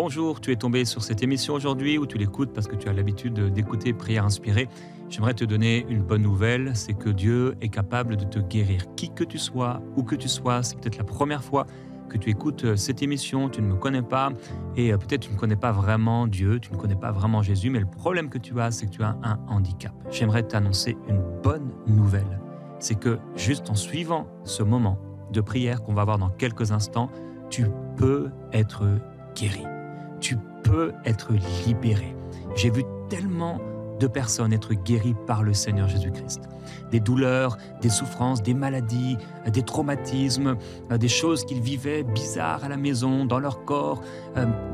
Bonjour, tu es tombé sur cette émission aujourd'hui ou tu l'écoutes parce que tu as l'habitude d'écouter Prière inspirée. J'aimerais te donner une bonne nouvelle, c'est que Dieu est capable de te guérir. Qui que tu sois, où que tu sois, c'est peut-être la première fois que tu écoutes cette émission, tu ne me connais pas et peut-être tu ne connais pas vraiment Dieu, tu ne connais pas vraiment Jésus, mais le problème que tu as, c'est que tu as un handicap. J'aimerais t'annoncer une bonne nouvelle. C'est que juste en suivant ce moment de prière qu'on va avoir dans quelques instants, tu peux être guéri. Tu peux être libéré. J'ai vu tellement de personnes être guéries par le Seigneur Jésus-Christ. Des douleurs, des souffrances, des maladies, des traumatismes, des choses qu'ils vivaient bizarres à la maison, dans leur corps,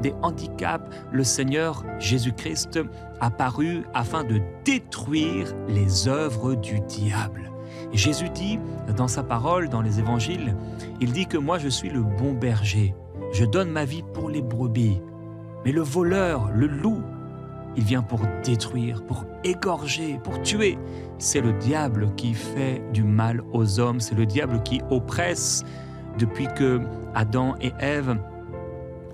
des handicaps. Le Seigneur Jésus-Christ a paru afin de détruire les œuvres du diable. Et Jésus dit dans sa parole, dans les évangiles, il dit que moi je suis le bon berger. Je donne ma vie pour les brebis. Mais le voleur, le loup, il vient pour détruire, pour égorger, pour tuer. C'est le diable qui fait du mal aux hommes. C'est le diable qui oppresse. Depuis que Adam et Ève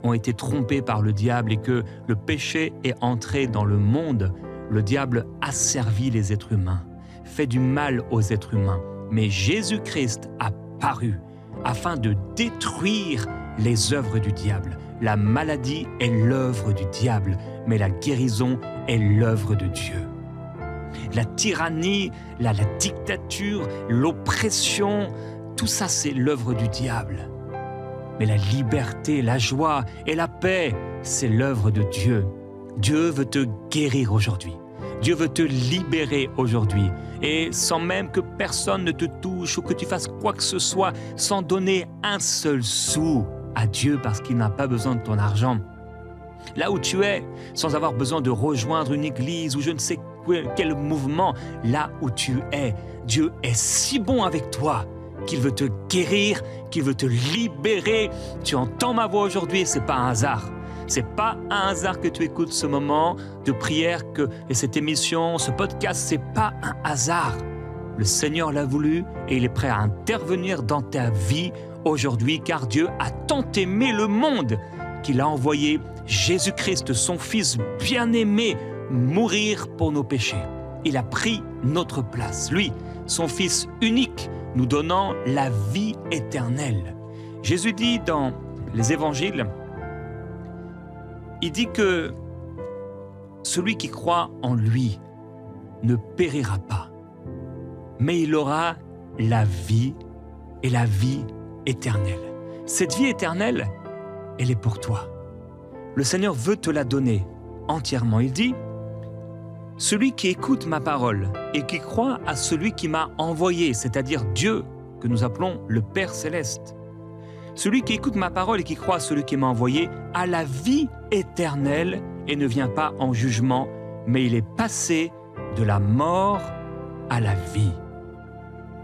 ont été trompés par le diable et que le péché est entré dans le monde, le diable asservit les êtres humains, fait du mal aux êtres humains. Mais Jésus-Christ a paru afin de détruire les œuvres du diable. La maladie est l'œuvre du diable, mais la guérison est l'œuvre de Dieu. La tyrannie, la dictature, l'oppression, tout ça c'est l'œuvre du diable. Mais la liberté, la joie et la paix, c'est l'œuvre de Dieu. Dieu veut te guérir aujourd'hui. Dieu veut te libérer aujourd'hui. Et sans même que personne ne te touche ou que tu fasses quoi que ce soit, sans donner un seul sou à Dieu parce qu'il n'a pas besoin de ton argent. Là où tu es, sans avoir besoin de rejoindre une église ou je ne sais quel mouvement, là où tu es, Dieu est si bon avec toi qu'il veut te guérir, qu'il veut te libérer. Tu entends ma voix aujourd'hui, c'est pas un hasard. C'est pas un hasard que tu écoutes ce moment de prière et cette émission, ce podcast, c'est pas un hasard. Le Seigneur l'a voulu et il est prêt à intervenir dans ta vie aujourd'hui car Dieu a tant aimé le monde qu'il a envoyé Jésus-Christ, son Fils bien-aimé, mourir pour nos péchés. Il a pris notre place, lui, son Fils unique, nous donnant la vie éternelle. Jésus dit dans les évangiles, il dit que celui qui croit en lui ne périra pas, mais il aura la vie et la vie éternelle. Cette vie éternelle, elle est pour toi. Le Seigneur veut te la donner entièrement. Il dit, celui qui écoute ma parole et qui croit à celui qui m'a envoyé, c'est-à-dire Dieu, que nous appelons le Père Céleste. Celui qui écoute ma parole et qui croit à celui qui m'a envoyé a la vie éternelle et ne vient pas en jugement, mais il est passé de la mort à la vie.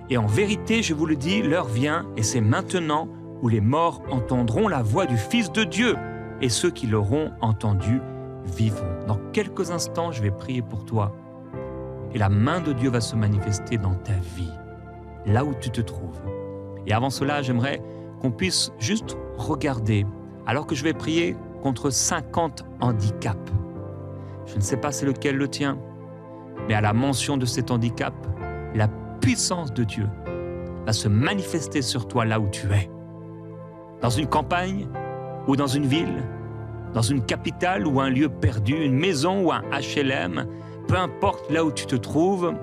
Et en vérité, je vous le dis, l'heure vient, et c'est maintenant, où les morts entendront la voix du Fils de Dieu, et ceux qui l'auront entendu vivront. Dans quelques instants, je vais prier pour toi, et la main de Dieu va se manifester dans ta vie, là où tu te trouves. Et avant cela, j'aimerais qu'on puisse juste regarder, alors que je vais prier contre 50 handicaps. Je ne sais pas c'est lequel le tien, mais à la mention de cet handicap, la puissance de Dieu va se manifester sur toi là où tu es. Dans une campagne ou dans une ville, dans une capitale ou un lieu perdu, une maison ou un HLM, peu importe là où tu te trouves,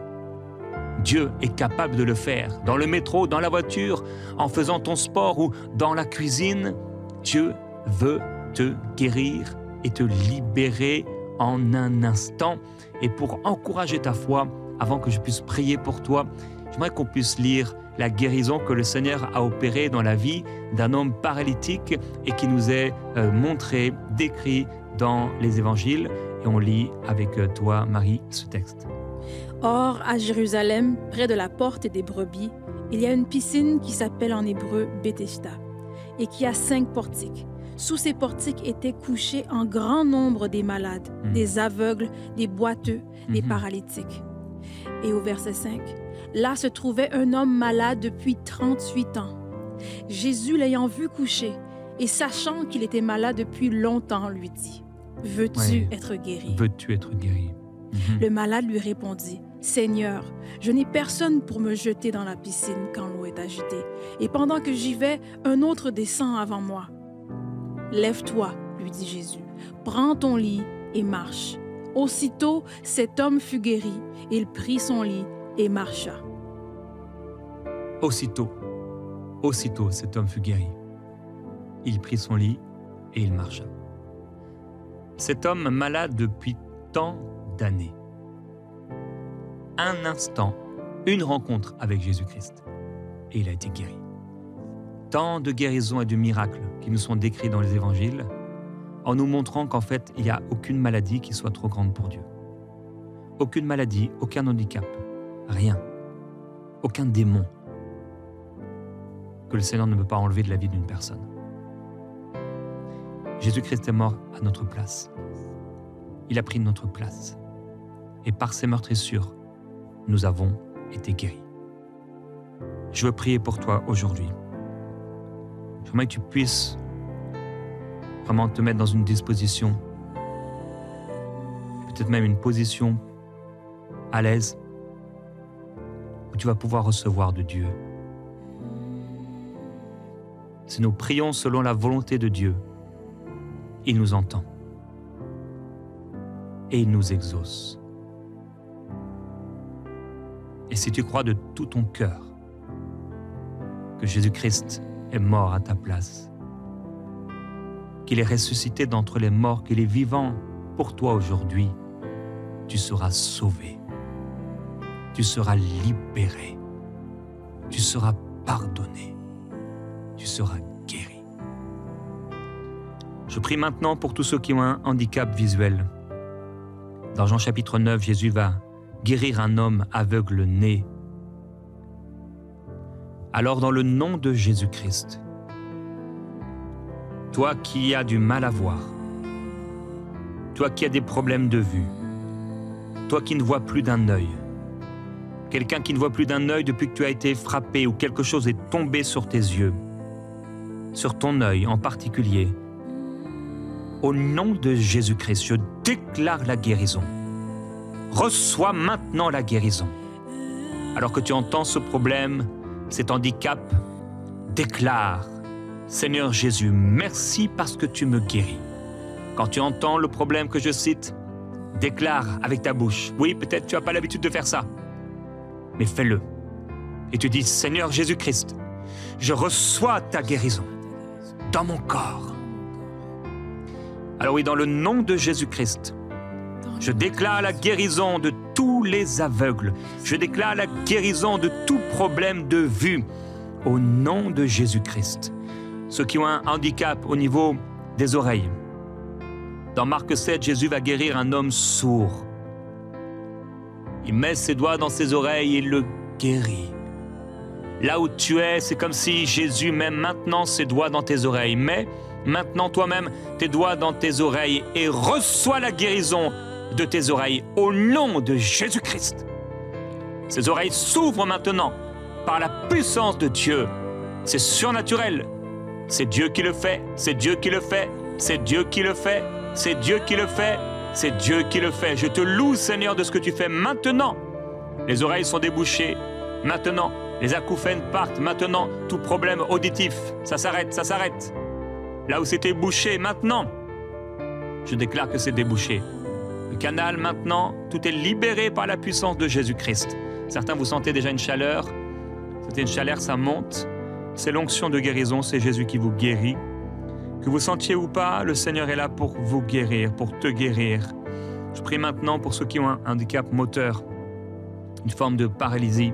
Dieu est capable de le faire. Dans le métro, dans la voiture, en faisant ton sport ou dans la cuisine, Dieu veut te guérir et te libérer en un instant. Et pour encourager ta foi, avant que je puisse prier pour toi, j'aimerais qu'on puisse lire la guérison que le Seigneur a opérée dans la vie d'un homme paralytique et qui nous est montré, décrit dans les évangiles. Et on lit avec toi, Marie, ce texte. Or, à Jérusalem, près de la porte des brebis, il y a une piscine qui s'appelle en hébreu Bethesda et qui a 5 portiques. Sous ces portiques étaient couchés en grand nombre des malades, des aveugles, des boiteux, des paralytiques. Et au verset 5, là se trouvait un homme malade depuis 38 ans. Jésus, l'ayant vu couché et sachant qu'il était malade depuis longtemps, lui dit, « Veux-tu Ouais. être guéri ?» Veux-tu être guéri? Le malade lui répondit, « Seigneur, je n'ai personne pour me jeter dans la piscine quand l'eau est agitée, et pendant que j'y vais, un autre descend avant moi. »« Lève-toi, lui dit Jésus, prends ton lit et marche. » Aussitôt, cet homme fut guéri, il prit son lit et marcha. Aussitôt, cet homme fut guéri. Il prit son lit et il marcha. Cet homme malade depuis tant d'années. Un instant, une rencontre avec Jésus-Christ et il a été guéri. Tant de guérisons et de miracles qui nous sont décrits dans les évangiles en nous montrant qu'en fait, il n'y a aucune maladie qui soit trop grande pour Dieu. Aucune maladie, aucun handicap, rien. Aucun démon que le Seigneur ne peut pas enlever de la vie d'une personne. Jésus-Christ est mort à notre place. Il a pris notre place. Et par ses meurtrissures, nous avons été guéris. Je veux prier pour toi aujourd'hui. J'aimerais que tu puisses vraiment te mettre dans une disposition, peut-être même une position à l'aise, où tu vas pouvoir recevoir de Dieu. Si nous prions selon la volonté de Dieu, il nous entend et il nous exauce. Et si tu crois de tout ton cœur que Jésus-Christ est mort à ta place, qu'il est ressuscité d'entre les morts, qu'il est vivant pour toi aujourd'hui, tu seras sauvé, tu seras libéré, tu seras pardonné, tu seras guéri. Je prie maintenant pour tous ceux qui ont un handicap visuel. Dans Jean chapitre 9, Jésus va guérir un homme aveugle-né. Alors dans le nom de Jésus-Christ, toi qui as du mal à voir, toi qui as des problèmes de vue, toi qui ne vois plus d'un œil, quelqu'un qui ne voit plus d'un œil depuis que tu as été frappé ou quelque chose est tombé sur tes yeux, sur ton œil en particulier, au nom de Jésus-Christ, je déclare la guérison. Reçois maintenant la guérison. Alors que tu entends ce problème, cet handicap, déclare, Seigneur Jésus, merci parce que tu me guéris. Quand tu entends le problème que je cite, déclare avec ta bouche. Oui, peut-être tu n'as pas l'habitude de faire ça, mais fais-le. Et tu dis, Seigneur Jésus-Christ, je reçois ta guérison dans mon corps. Alors oui, dans le nom de Jésus-Christ, je déclare la guérison de tous les aveugles. Je déclare la guérison de tout problème de vue au nom de Jésus-Christ. Ceux qui ont un handicap au niveau des oreilles. Dans Marc 7, Jésus va guérir un homme sourd. Il met ses doigts dans ses oreilles et le guérit. Là où tu es, c'est comme si Jésus met maintenant ses doigts dans tes oreilles. Mets maintenant toi-même tes doigts dans tes oreilles et reçois la guérison de tes oreilles au nom de Jésus-Christ. Ces oreilles s'ouvrent maintenant par la puissance de Dieu. C'est surnaturel. C'est Dieu qui le fait, c'est Dieu qui le fait, c'est Dieu qui le fait, c'est Dieu qui le fait, c'est Dieu qui le fait. Je te loue, Seigneur, de ce que tu fais maintenant. Les oreilles sont débouchées maintenant. Les acouphènes partent maintenant. Tout problème auditif, ça s'arrête, ça s'arrête. Là où c'était bouché, maintenant, je déclare que c'est débouché. Le canal, maintenant, tout est libéré par la puissance de Jésus-Christ. Certains, vous sentez déjà une chaleur. C'était une chaleur, ça monte. C'est l'onction de guérison, c'est Jésus qui vous guérit. Que vous sentiez ou pas, le Seigneur est là pour vous guérir, pour te guérir. Je prie maintenant pour ceux qui ont un handicap moteur, une forme de paralysie.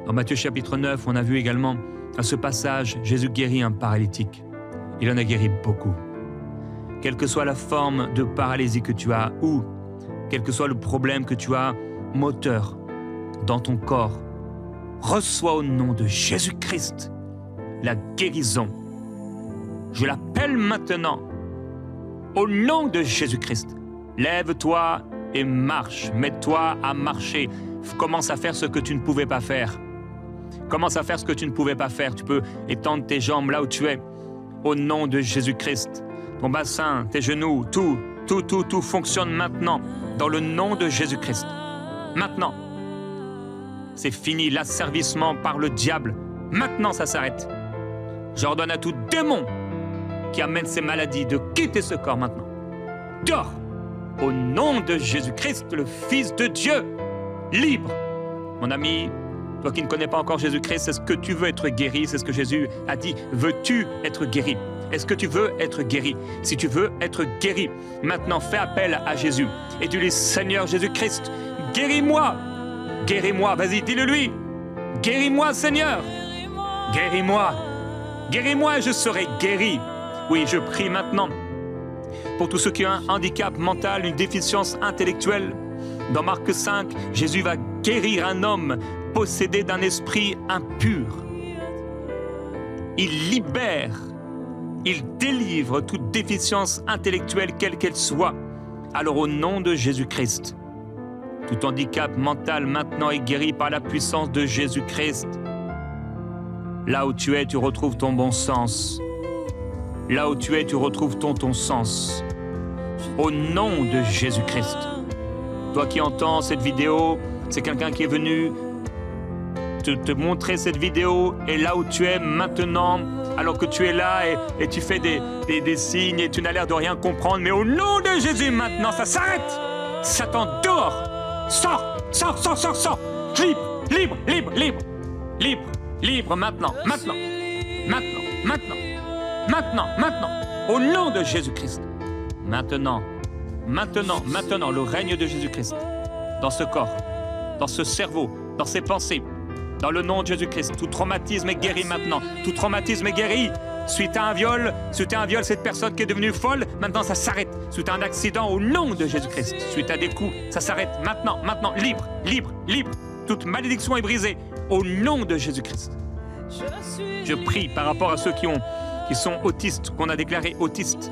Dans Matthieu chapitre 9, on a vu également à ce passage, Jésus guérit un paralytique. Il en a guéri beaucoup. Quelle que soit la forme de paralysie que tu as, ou quel que soit le problème que tu as moteur dans ton corps, reçois au nom de Jésus-Christ la guérison. Je l'appelle maintenant au nom de Jésus-Christ. Lève-toi et marche. Mets-toi à marcher. Commence à faire ce que tu ne pouvais pas faire. Commence à faire ce que tu ne pouvais pas faire. Tu peux étendre tes jambes là où tu es. au nom de Jésus-Christ. Ton bassin, tes genoux, tout fonctionne maintenant, dans le nom de Jésus-Christ. Maintenant. C'est fini l'asservissement par le diable. Maintenant, ça s'arrête. J'ordonne à tout démon qui amène ces maladies de quitter ce corps maintenant. Dehors, au nom de Jésus-Christ, le Fils de Dieu, libre. Mon ami, toi qui ne connais pas encore Jésus-Christ, est-ce que tu veux être guéri? C'est ce que Jésus a dit. Veux-tu être guéri? Est-ce que tu veux être guéri? Si tu veux être guéri, maintenant fais appel à Jésus et tu dis, Seigneur Jésus-Christ, guéris-moi. Guéris-moi, vas-y, dis-le lui. Guéris-moi, Seigneur. Guéris-moi. Guéris-moi et je serai guéri. Oui, je prie maintenant pour tous ceux qui ont un handicap mental, une déficience intellectuelle. Dans Marc 5, Jésus va guérir un homme possédé d'un esprit impur. Il libère, il délivre toute déficience intellectuelle, quelle qu'elle soit. Alors au nom de Jésus-Christ, tout handicap mental maintenant est guéri par la puissance de Jésus-Christ. Là où tu es, tu retrouves ton bon sens. Là où tu es, tu retrouves ton sens. Au nom de Jésus-Christ. Toi qui entends cette vidéo, c'est quelqu'un qui est venu te montrer cette vidéo. Et là où tu es maintenant, alors que tu es là et tu fais des signes et tu n'as l'air de rien comprendre, mais au nom de Jésus, maintenant, ça s'arrête. Satan, dehors. Sors, sors, sors, sors, sors. Libre, libre, libre, libre, libre, libre, maintenant, maintenant, maintenant, maintenant, maintenant, maintenant, au nom de Jésus-Christ. Maintenant, maintenant, maintenant, le règne de Jésus-Christ dans ce corps, dans ce cerveau, dans ces pensées, dans le nom de Jésus-Christ. Tout traumatisme est guéri maintenant. Tout traumatisme est guéri. Suite à un viol, cette personne qui est devenue folle, maintenant ça s'arrête. Suite à un accident, au nom de Jésus-Christ. Suite à des coups, ça s'arrête maintenant, maintenant, libre, libre, libre. Toute malédiction est brisée au nom de Jésus-Christ. Je prie par rapport à ceux qui sont autistes, qu'on a déclarés autistes.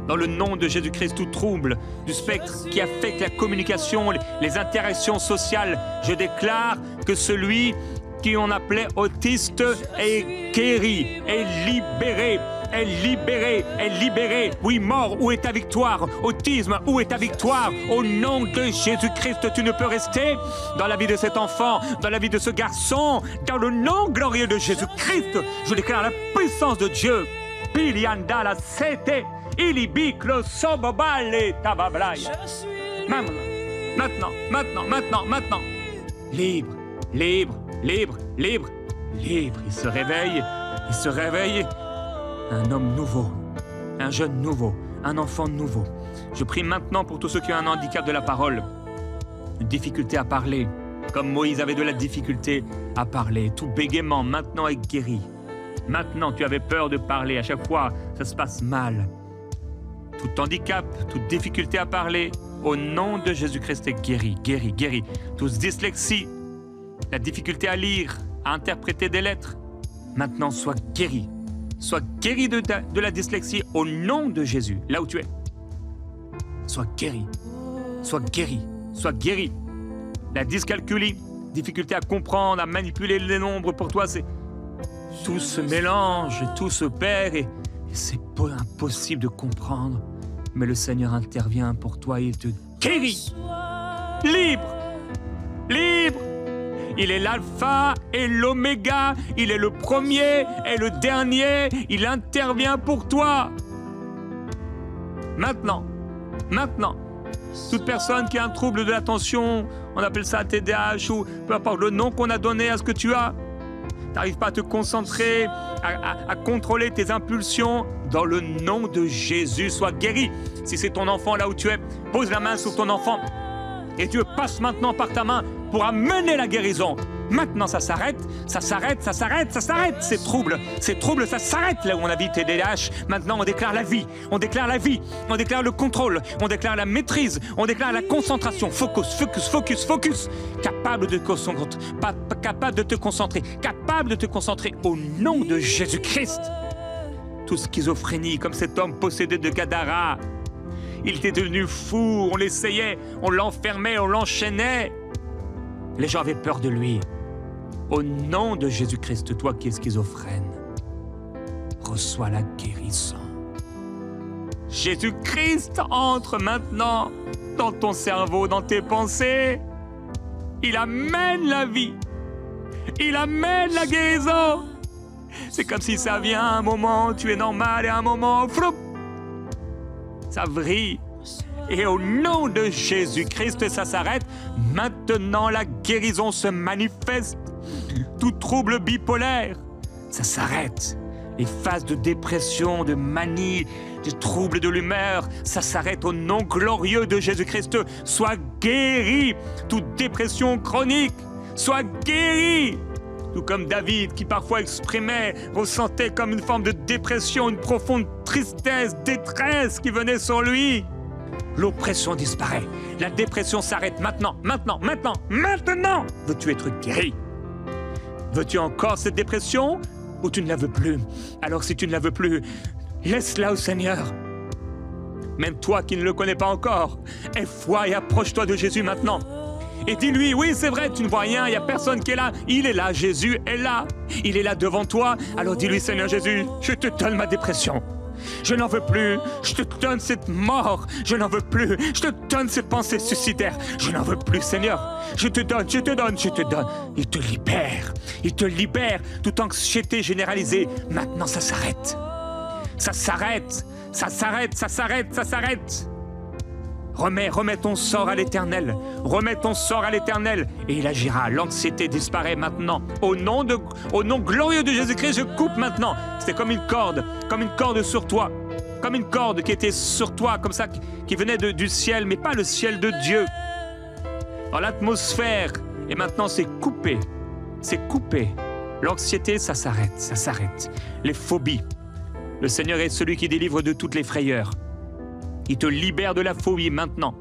Dans le nom de Jésus-Christ, tout trouble du spectre qui affecte la communication, les interactions sociales, je déclare que celui qui on appelait autiste est guéri, est libéré, est libéré, est libéré. Oui, mort, où est ta victoire? Autisme, où est ta victoire? Au nom de Jésus-Christ, tu ne peux rester dans la vie de cet enfant, dans la vie de ce garçon, dans le nom glorieux de Jésus-Christ. Je déclare la puissance de Dieu. Pilianda la sete. Ilibiclo sobobale tabablaya. Maintenant, maintenant, maintenant, maintenant. Libre, libre, libre, libre, libre. Il se réveille. Un homme nouveau, un jeune nouveau, un enfant nouveau. Je prie maintenant pour tous ceux qui ont un handicap de la parole, une difficulté à parler, comme Moïse avait de la difficulté à parler. Tout bégaiement maintenant est guéri. Maintenant, tu avais peur de parler. À chaque fois, ça se passe mal. Tout handicap, toute difficulté à parler, au nom de Jésus-Christ est guéri, guéri, guéri. Toute dyslexie, la difficulté à lire, à interpréter des lettres, maintenant sois guéri. Sois guéri de la dyslexie au nom de Jésus, là où tu es. Sois guéri, sois guéri, sois guéri. La dyscalculie, difficulté à comprendre, à manipuler les nombres, pour toi, c'est tout se mélange, tout se perd et c'est impossible de comprendre. Mais le Seigneur intervient pour toi et te guérit. Libre, libre. Il est l'alpha et l'oméga. Il est le premier et le dernier. Il intervient pour toi. Maintenant, maintenant. Toute personne qui a un trouble de l'attention, on appelle ça TDAH ou peu importe le nom qu'on a donné à ce que tu as, t'arrives pas à te concentrer, à contrôler tes impulsions, dans le nom de Jésus, sois guéri. Si c'est ton enfant là où tu es, pose la main sur ton enfant et Dieu passe maintenant par ta main pour amener la guérison. Maintenant, ça s'arrête, ça s'arrête, ça s'arrête, ça s'arrête. Ces troubles, ça s'arrête là où on a vu TDAH. Maintenant, on déclare la vie, on déclare la vie, on déclare le contrôle, on déclare la maîtrise, on déclare la concentration. Focus, focus, focus, focus. Capable de te concentrer, capable de te concentrer, capable de te concentrer au nom de Jésus-Christ. Toute schizophrénie, comme cet homme possédé de Gadara. Il était devenu fou, on l'essayait, on l'enfermait, on l'enchaînait. Les gens avaient peur de lui. Au nom de Jésus-Christ, toi qui es schizophrène, reçois la guérison. Jésus-Christ entre maintenant dans ton cerveau, dans tes pensées. Il amène la vie. Il amène la guérison. C'est comme si ça vient à un moment, tu es normal, et à un moment, floup, ça vrille. Et au nom de Jésus-Christ, ça s'arrête. Maintenant, la guérison se manifeste. Tout trouble bipolaire, ça s'arrête. Les phases de dépression, de manie, des troubles de l'humeur, ça s'arrête au nom glorieux de Jésus-Christ. Sois guéri. Toute dépression chronique, sois guéri. Tout comme David qui parfois ressentait comme une forme de dépression, une profonde tristesse, détresse qui venait sur lui. L'oppression disparaît. La dépression s'arrête maintenant. Veux-tu être guéri? Veux-tu encore cette dépression ou tu ne la veux plus? Alors si tu ne la veux plus, laisse-la au Seigneur. Même toi qui ne le connais pas encore, aie foi et approche-toi de Jésus maintenant. Et dis-lui, oui, c'est vrai, tu ne vois rien, il n'y a personne qui est là. Il est là, Jésus est là. Il est là devant toi. Alors dis-lui, Seigneur Jésus, je te donne ma dépression. Je n'en veux plus. Je te donne cette mort. Je n'en veux plus. Je te donne ces pensées suicidaires. Je n'en veux plus, Seigneur. Je te donne. Il te libère. Toute anxiété généralisée. Maintenant, ça s'arrête. Ça s'arrête. Remets ton sort à l'Éternel. Et il agira. L'anxiété disparaît maintenant. Au nom glorieux de Jésus-Christ, je coupe maintenant. C'était comme une corde sur toi. Comme une corde qui était sur toi, comme ça, qui venait du ciel, mais pas le ciel de Dieu. Dans l'atmosphère. Et maintenant, c'est coupé. L'anxiété, ça s'arrête. Les phobies. Le Seigneur est celui qui délivre de toutes les frayeurs. Il te libère de la phobie maintenant.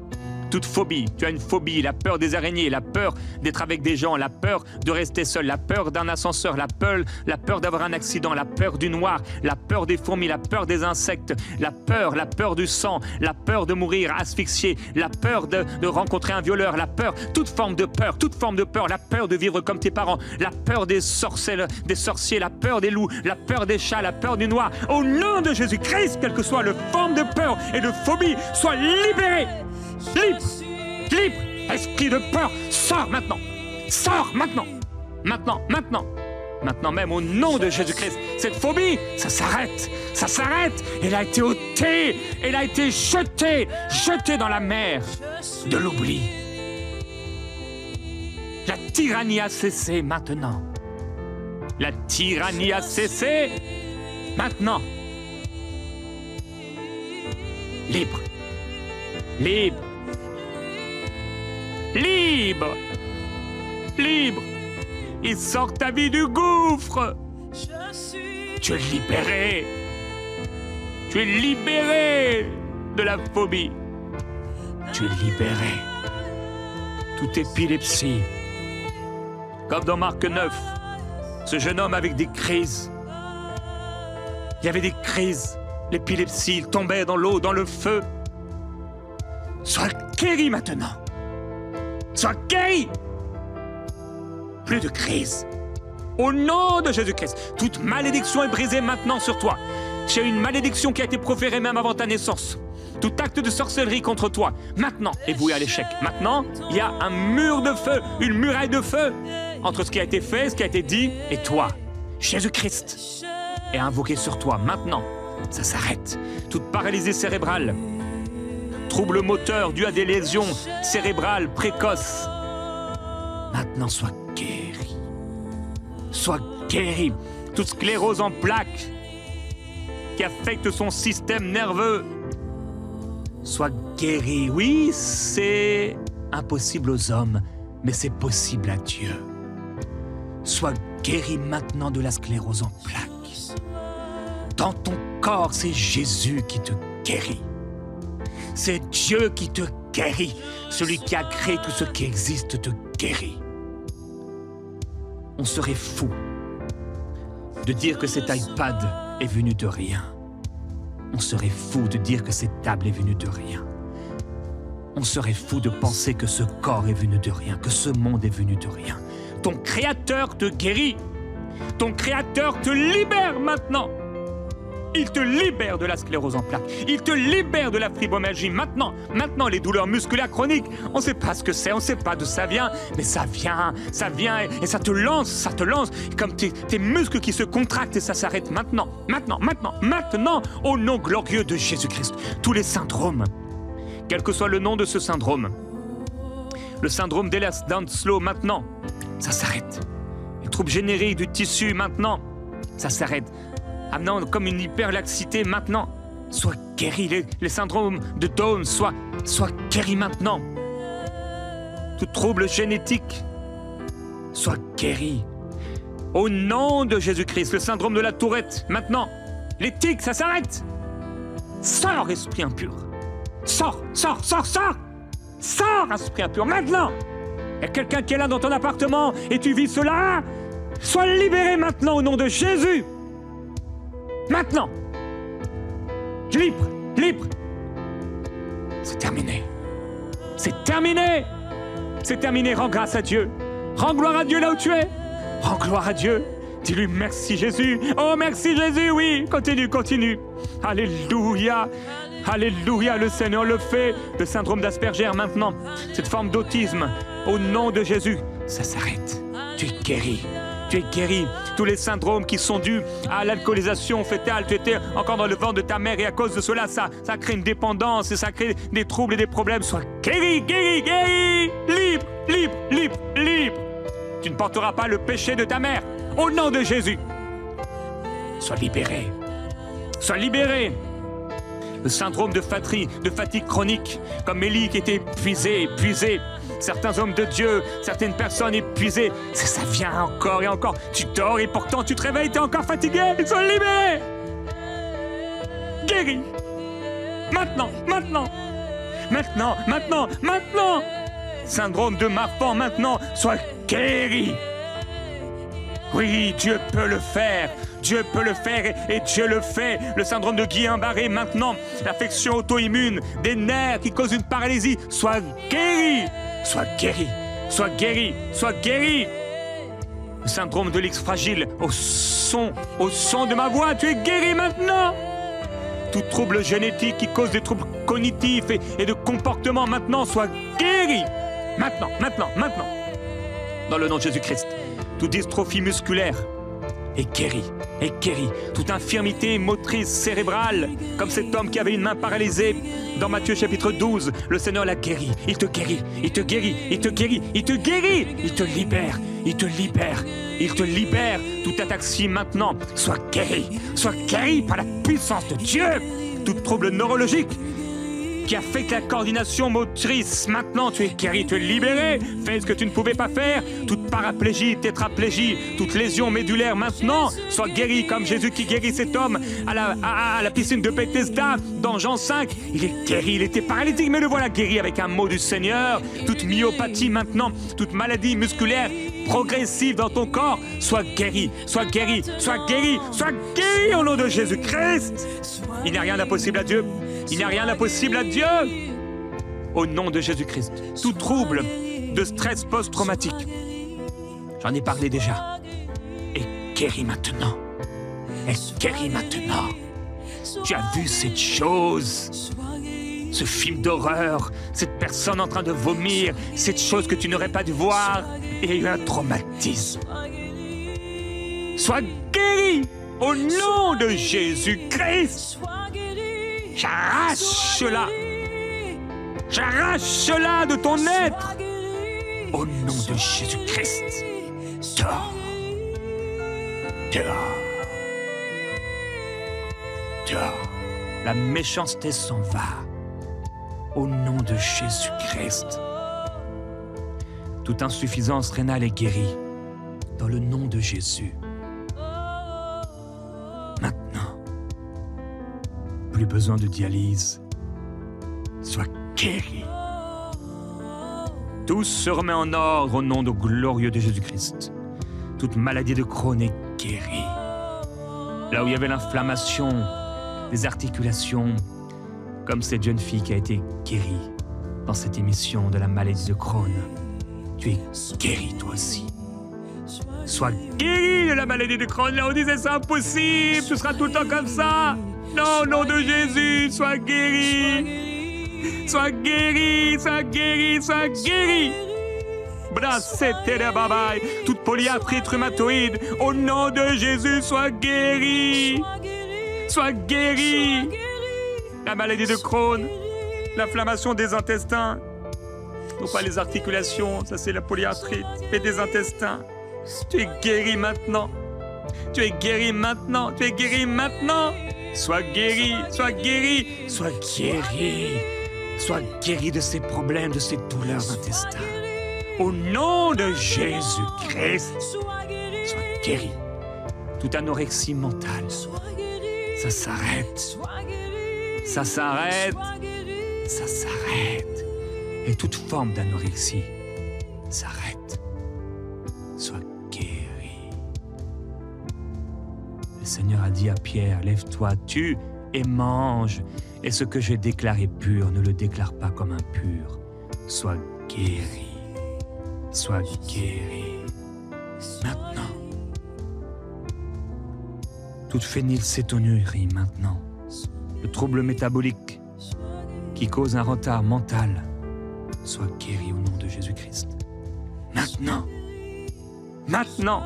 Toute phobie, tu as une phobie, la peur des araignées, la peur d'être avec des gens, la peur de rester seul, la peur d'un ascenseur, la peur d'avoir un accident, la peur du noir, la peur des fourmis, la peur des insectes, la peur du sang, la peur de mourir asphyxié, la peur de rencontrer un violeur, la peur, toute forme de peur, la peur de vivre comme tes parents, la peur des sorciers, la peur des loups, la peur des chats, la peur du noir. Au nom de Jésus-Christ, quelle que soit la forme de peur et de phobie, sois libéré. Libre, esprit de peur, sors maintenant, maintenant même au nom de Jésus-Christ. Cette phobie, ça s'arrête, elle a été ôtée, elle a été jetée dans la mer de l'oubli. La tyrannie a cessé maintenant, libre. Il sort ta vie du gouffre. Tu es libéré de la phobie. Tu es libéré. Toute épilepsie. Comme dans Marc 9, ce jeune homme avec des crises. Il y avait des crises, l'épilepsie, il tombait dans l'eau, dans le feu. Sois guéri maintenant. Sois guéri. Plus de crise. Au nom de Jésus-Christ, toute malédiction est brisée maintenant sur toi. J'ai une malédiction qui a été proférée même avant ta naissance. Tout acte de sorcellerie contre toi, maintenant, est voué à l'échec. Maintenant, il y a un mur de feu, une muraille de feu entre ce qui a été fait, ce qui a été dit et toi. Jésus-Christ est invoqué sur toi. Maintenant, ça s'arrête. Toute paralysie cérébrale, trouble moteur dû à des lésions cérébrales précoces. Maintenant, sois guéri. Sois guéri. Toute sclérose en plaques qui affecte son système nerveux. Sois guéri. Oui, c'est impossible aux hommes, mais c'est possible à Dieu. Sois guéri maintenant de la sclérose en plaques. Dans ton corps, c'est Jésus qui te guérit. C'est Dieu qui te guérit. Celui qui a créé tout ce qui existe te guérit. On serait fou de dire que cet iPad est venu de rien. On serait fou de dire que cette table est venue de rien. On serait fou de penser que ce corps est venu de rien, que ce monde est venu de rien. Ton Créateur te guérit. Ton Créateur te libère maintenant. Il te libère de la sclérose en plaques. Il te libère de la fibromyalgie. Maintenant, les douleurs musculaires chroniques, on ne sait pas ce que c'est, on ne sait pas d'où ça vient, mais ça vient et ça te lance, comme tes muscles qui se contractent et ça s'arrête maintenant, au nom glorieux de Jésus-Christ. Tous les syndromes, quel que soit le nom de ce syndrome, le syndrome d'Ehlers-Danlos, maintenant, ça s'arrête. Les troubles génériques du tissu, maintenant, ça s'arrête. Amenant comme une hyperlaxité maintenant, sois guéri. Les syndromes de Down, sois guéri maintenant. Tout trouble génétique, sois guéri. Au nom de Jésus-Christ, le syndrome de la tourette, maintenant. Les tics, ça s'arrête. Sors, esprit impur. Sors, esprit impur, maintenant. Il y a quelqu'un qui est là dans ton appartement et tu vis cela. Sois libéré maintenant au nom de Jésus. Maintenant. Libre. C'est terminé. Rends grâce à Dieu. Rends gloire à Dieu là où tu es. Rends gloire à Dieu. Dis-lui merci Jésus. Oh merci Jésus, oui. Continue. Alléluia. Le Seigneur le fait. Le syndrome d'Asperger maintenant. Cette forme d'autisme. Au nom de Jésus. Ça s'arrête. Tu es guéri. Tous les syndromes qui sont dus à l'alcoolisation fœtale, tu étais encore dans le ventre de ta mère et à cause de cela, ça crée une dépendance et ça crée des troubles et des problèmes. Sois guéri, libre. Tu ne porteras pas le péché de ta mère. Au nom de Jésus. Sois libéré. Le syndrome de fatigue chronique, comme Élie qui était épuisé. Certains hommes de Dieu, certaines personnes épuisées, ça vient encore et encore. Tu dors et pourtant tu te réveilles, tu es encore fatigué. Ils sont libérés. Guéri. Maintenant. Syndrome de Marfan, maintenant, sois guéri. Oui, Dieu peut le faire et Dieu le fait. Le syndrome de Guillain-Barré maintenant, l'affection auto-immune, des nerfs qui causent une paralysie, sois guéri. Le syndrome de l'X fragile, au son de ma voix, tu es guéri maintenant. Tout trouble génétique qui cause des troubles cognitifs et de comportement maintenant, sois guéri. Maintenant. Dans le nom de Jésus-Christ, toute dystrophie musculaire est guérie. Toute infirmité motrice cérébrale, comme cet homme qui avait une main paralysée, dans Matthieu chapitre 12, le Seigneur l'a guéri. Il te guérit. Il te libère. Toute ataxie maintenant, sois guéri par la puissance de Dieu. Tout trouble neurologique qui affecte la coordination motrice. Maintenant, tu es guéri, tu es libéré. Fais ce que tu ne pouvais pas faire. Toute paraplégie, tétraplégie, toute lésion médulaire, maintenant, sois guéri comme Jésus qui guérit cet homme à la piscine de Bethesda dans Jean 5. Il est guéri, il était paralytique, mais le voilà guéri avec un mot du Seigneur. Toute myopathie maintenant, toute maladie musculaire progressive dans ton corps, sois guéri au nom de Jésus-Christ. Il n'y a rien d'impossible à Dieu. Au nom de Jésus-Christ. Tout trouble de stress post-traumatique, j'en ai parlé déjà, est guéri maintenant. Tu as vu cette chose, ce film d'horreur, cette personne en train de vomir, cette chose que tu n'aurais pas dû voir, et il y a eu un traumatisme. Sois guéri au nom de Jésus-Christ. J'arrache-la de ton être. Au nom de Jésus-Christ. Dehors. La méchanceté s'en va. Au nom de Jésus-Christ. Toute insuffisance rénale est guérie. Dans le nom de Jésus. Maintenant. Plus besoin de dialyse. Sois guéri. Tout se remet en ordre au nom glorieux de Jésus-Christ. Toute maladie de Crohn est guérie. Là où il y avait l'inflammation des articulations, comme cette jeune fille qui a été guérie dans cette émission de la maladie de Crohn, tu es guéri toi aussi. Sois guéri de la maladie de Crohn. Là, on disait c'est impossible, tu seras tout le temps comme ça. Non, au nom de Jésus, sois guéri. Sois guéri, sois guéri, sois guéri. Toute polyarthrite rhumatoïde, au nom de Jésus, sois guéri. Sois guéri. La maladie de Crohn, l'inflammation des intestins, non pas les articulations, ça c'est la polyarthrite, mais des intestins. Tu es guéri maintenant. Tu es guéri maintenant. Tu es guéri maintenant. Sois guéri, sois guéri, sois guéri. Sois guéri de ces problèmes, de ces douleurs d'intestin. Au nom de Jésus-Christ, sois guéri. Toute anorexie mentale, ça s'arrête. Ça s'arrête. Ça s'arrête. Et toute forme d'anorexie s'arrête. Sois guéri. Le Seigneur a dit à Pierre, lève-toi, tue et mange. Et ce que j'ai déclaré pur, ne le déclare pas comme impur. Sois guéri. Sois guéri. Maintenant. Toute phénylcétonurie maintenant. Le trouble métabolique qui cause un retard mental. Sois guéri au nom de Jésus-Christ. Maintenant. Maintenant.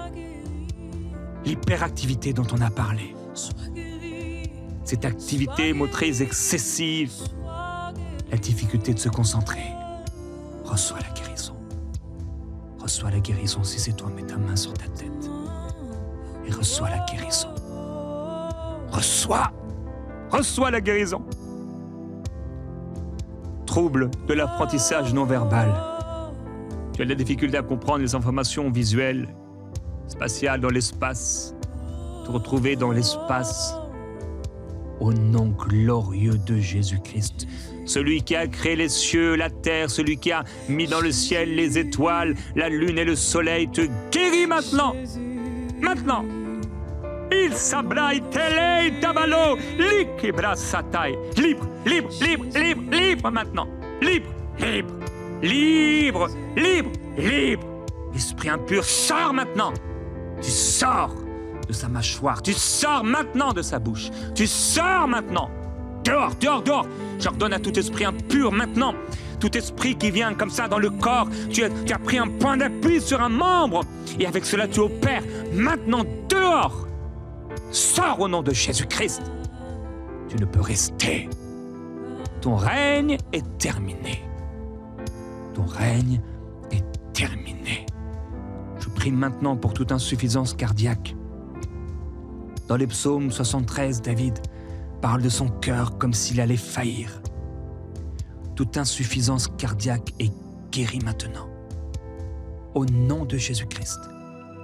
L'hyperactivité dont on a parlé. Cette activité motrice excessive. La difficulté de se concentrer. Reçois la guérison. Reçois la guérison. Si c'est toi, mets ta main sur ta tête. Et reçois la guérison. Reçois. Reçois la guérison. Trouble de l'apprentissage non verbal. Tu as de la difficulté à comprendre les informations visuelles, spatiales dans l'espace. Te retrouver dans l'espace. Au nom glorieux de Jésus-Christ. Celui qui a créé les cieux, la terre, celui qui a mis dans le ciel les étoiles, la lune et le soleil, te guérit maintenant. Maintenant. Il s'abraille, télé, tabalo, libre, satai. Libre, libre, libre, libre, libre maintenant. Libre, libre, libre, libre, libre. L'esprit impur sort maintenant. Tu sors de sa mâchoire. Tu sors maintenant de sa bouche. Tu sors maintenant. Dehors, dehors, dehors. J'ordonne à tout esprit impur maintenant. Tout esprit qui vient comme ça dans le corps. Tu as pris un point d'appui sur un membre. Et avec cela, tu opères maintenant dehors. Sors au nom de Jésus-Christ. Tu ne peux rester. Ton règne est terminé. Ton règne est terminé. Je prie maintenant pour toute insuffisance cardiaque. Dans les psaumes 73, David parle de son cœur comme s'il allait faillir. Toute insuffisance cardiaque est guérie maintenant. Au nom de Jésus-Christ.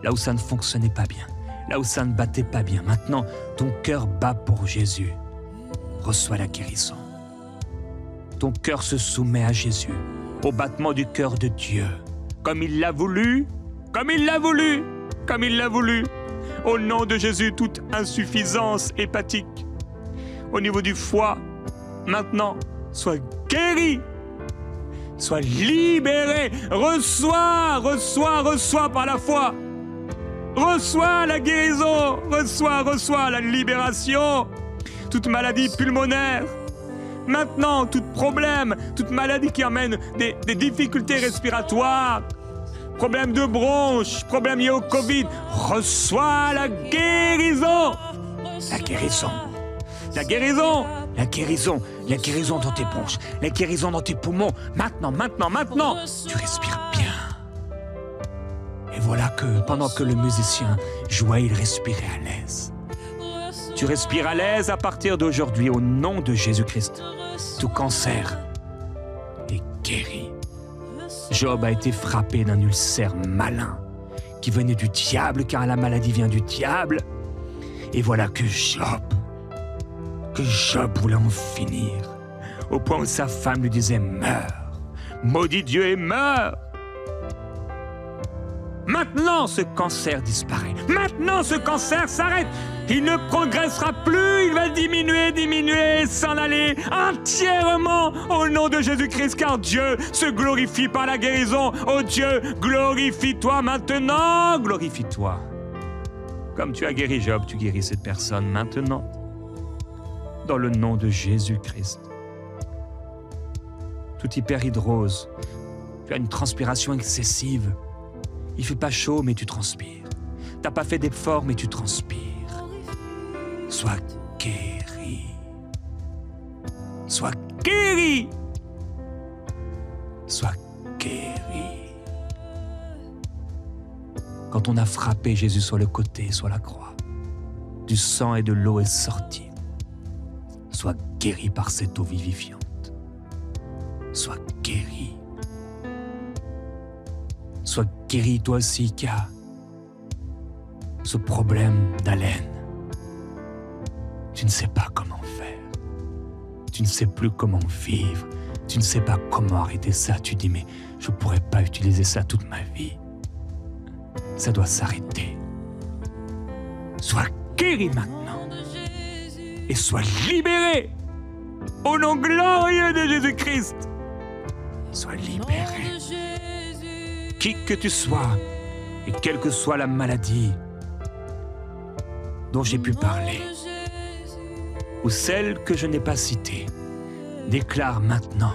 Là où ça ne fonctionnait pas bien. Là où ça ne battait pas bien. Maintenant, ton cœur bat pour Jésus. Reçois la guérison. Ton cœur se soumet à Jésus, au battement du cœur de Dieu. Comme il l'a voulu, comme il l'a voulu, comme il l'a voulu. Au nom de Jésus, toute insuffisance hépatique. Au niveau du foie, maintenant, sois guéri. Sois libéré. Reçois, reçois, reçois par la foi. Reçois la guérison, reçois la libération. Toute maladie pulmonaire, maintenant, tout problème, toute maladie qui amène des difficultés respiratoires, problème de bronches, problème lié au Covid, reçois la guérison. La guérison, la guérison, la guérison, la guérison dans tes bronches, la guérison dans tes poumons. Maintenant, maintenant, maintenant, tu respires bien. Et voilà que, pendant que le musicien jouait, il respirait à l'aise. Tu respires à l'aise à partir d'aujourd'hui, au nom de Jésus-Christ. Tout cancer est guéri. Job a été frappé d'un ulcère malin qui venait du diable, car la maladie vient du diable. Et voilà que Job voulait en finir, au point où sa femme lui disait « Meurs, maudit Dieu et meurs !» Maintenant, ce cancer disparaît. Maintenant, ce cancer s'arrête. Il ne progressera plus. Il va diminuer, s'en aller entièrement au nom de Jésus-Christ, car Dieu se glorifie par la guérison. Oh Dieu, glorifie-toi maintenant. Glorifie-toi. Comme tu as guéri Job, tu guéris cette personne maintenant. Dans le nom de Jésus-Christ. Toute hyperhidrose. Tu as une transpiration excessive. Il ne fait pas chaud, mais tu transpires. Tu n'as pas fait d'effort, mais tu transpires. Sois guéri. Sois guéri. Sois guéri. Quand on a frappé Jésus sur le côté, sur la croix, du sang et de l'eau est sorti. Sois guéri par cette eau vivifiante. Sois guéri. Sois guéri toi aussi qui as ce problème d'haleine. Tu ne sais pas comment faire. Tu ne sais plus comment vivre. Tu ne sais pas comment arrêter ça. Tu dis, mais je ne pourrais pas utiliser ça toute ma vie. Ça doit s'arrêter. Sois guéri maintenant. Et sois libéré. Au nom glorieux de Jésus-Christ. Sois libéré. Qui que tu sois, et quelle que soit la maladie dont j'ai pu parler, ou celle que je n'ai pas citée, déclare maintenant,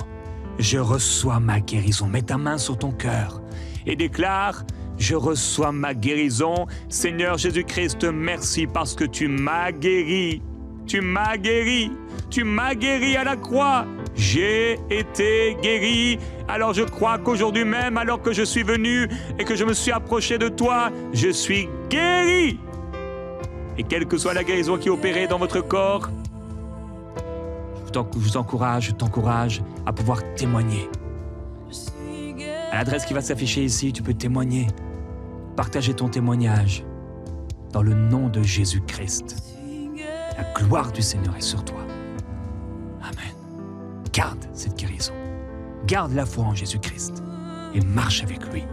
je reçois ma guérison. Mets ta main sur ton cœur et déclare, je reçois ma guérison. Seigneur Jésus-Christ, merci parce que tu m'as guéri. Tu m'as guéri. Tu m'as guéri à la croix. J'ai été guéri. Alors je crois qu'aujourd'hui même, alors que je suis venu et que je me suis approché de toi, je suis guéri. Et quelle que soit la guérison qui est opérée dans votre corps, je t'encourage à pouvoir témoigner. À l'adresse qui va s'afficher ici, tu peux témoigner. Partager ton témoignage dans le nom de Jésus-Christ. La gloire du Seigneur est sur toi. Amen. Garde cette guérison. Garde la foi en Jésus-Christ et marche avec lui.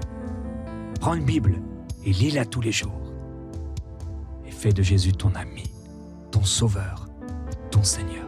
Prends une Bible et lis-la tous les jours. Et fais de Jésus ton ami, ton sauveur, ton Seigneur.